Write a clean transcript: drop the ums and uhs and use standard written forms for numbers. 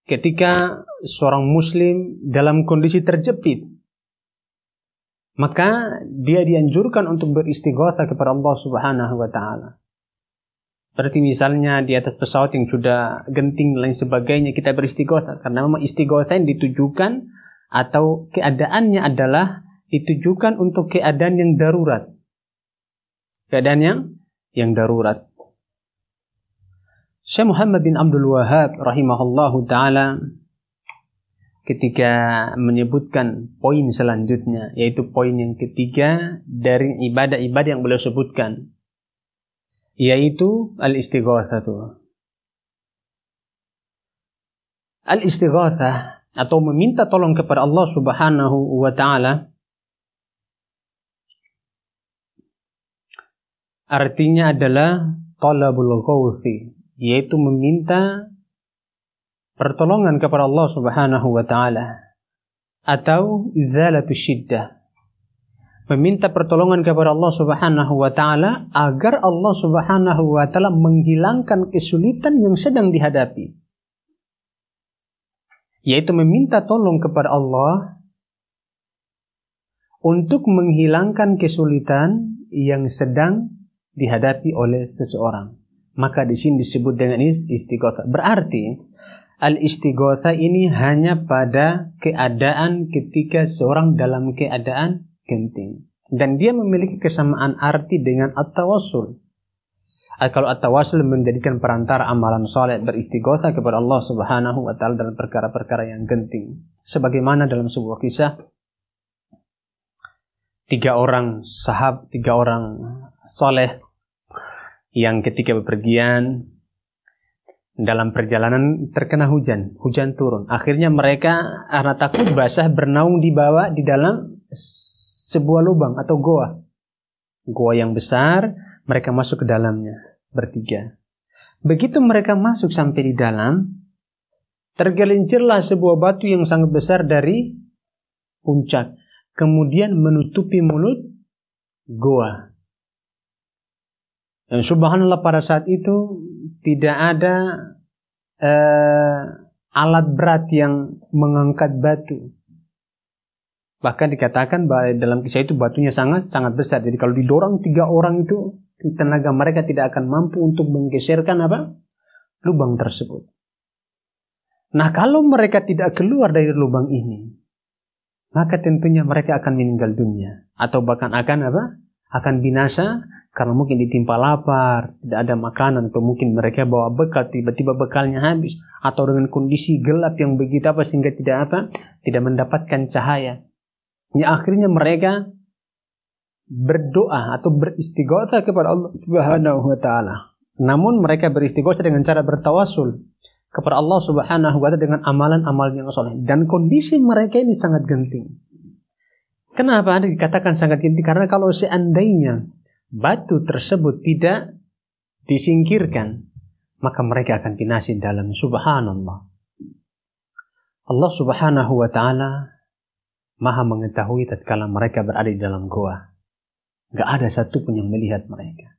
ketika seorang muslim dalam kondisi terjepit, maka dia dianjurkan untuk beristighatsah kepada Allah Subhanahu wa taala. Berarti misalnya di atas pesawat yang sudah genting dan lain sebagainya, kita beristighatsah karena memang istighatsah yang ditujukan atau keadaannya adalah ditujukan untuk keadaan yang darurat. Keadaan yang darurat. Syekh Muhammad bin Abdul Wahhab rahimahullahu taala ketika menyebutkan poin selanjutnya, yaitu poin yang ketiga dari ibadah-ibadah yang beliau sebutkan, yaitu al-istighatsah. Al-istighatsah atau meminta tolong kepada Allah Subhanahu wa taala artinya adalah talabul ghauthi, yaitu meminta pertolongan kepada Allah Subhanahu wa taala, atau izalatus syiddah, meminta pertolongan kepada Allah Subhanahu wa taala agar Allah Subhanahu wa taala menghilangkan kesulitan yang sedang dihadapi, yaitu meminta tolong kepada Allah untuk menghilangkan kesulitan yang sedang dihadapi oleh seseorang. Maka di sini disebut dengan istighatsah. Berarti al-istighatsah ini hanya pada keadaan ketika seorang dalam keadaan genting, dan dia memiliki kesamaan arti dengan at-tawassul. Kalau at-tawassul menjadikan perantara amalan saleh, beristighatsah kepada Allah Subhanahu wa taala dalam perkara-perkara yang genting. Sebagaimana dalam sebuah kisah, tiga orang saleh yang ketika bepergian dalam perjalanan terkena hujan turun. Akhirnya mereka karena takut basah bernaung di dalam sebuah lubang atau goa yang besar. Mereka masuk ke dalamnya bertiga. Begitu mereka masuk sampai di dalam, tergelincirlah sebuah batu yang sangat besar dari puncak, kemudian menutupi mulut goa. Dan subhanallah, pada saat itu tidak ada alat berat yang mengangkat batu. Bahkan dikatakan bahwa dalam kisah itu batunya sangat besar. Jadi kalau didorong tiga orang itu, tenaga mereka tidak akan mampu untuk menggeserkan lubang tersebut. Nah, kalau mereka tidak keluar dari lubang ini, maka tentunya mereka akan meninggal dunia, atau bahkan akan binasa, karena mungkin ditimpa lapar, tidak ada makanan, atau mungkin mereka bawa bekal, tiba-tiba bekalnya habis, atau dengan kondisi gelap yang begitu sehingga tidak mendapatkan cahaya. Ya, akhirnya mereka berdoa atau beristighatsah kepada Allah Subhanahu wa taala. Namun mereka beristighatsah dengan cara bertawassul kepada Allah Subhanahu wa taala dengan amalan-amalan yang saleh, dan kondisi mereka ini sangat genting. Kenapa dikatakan sangat genting? Karena kalau seandainya batu tersebut tidak disingkirkan, maka mereka akan binasa dalam. Subhanallah. Allah Subhanahu wa taala Maha mengetahui tatkala mereka berada di dalam goa. Gak ada satu pun yang melihat mereka.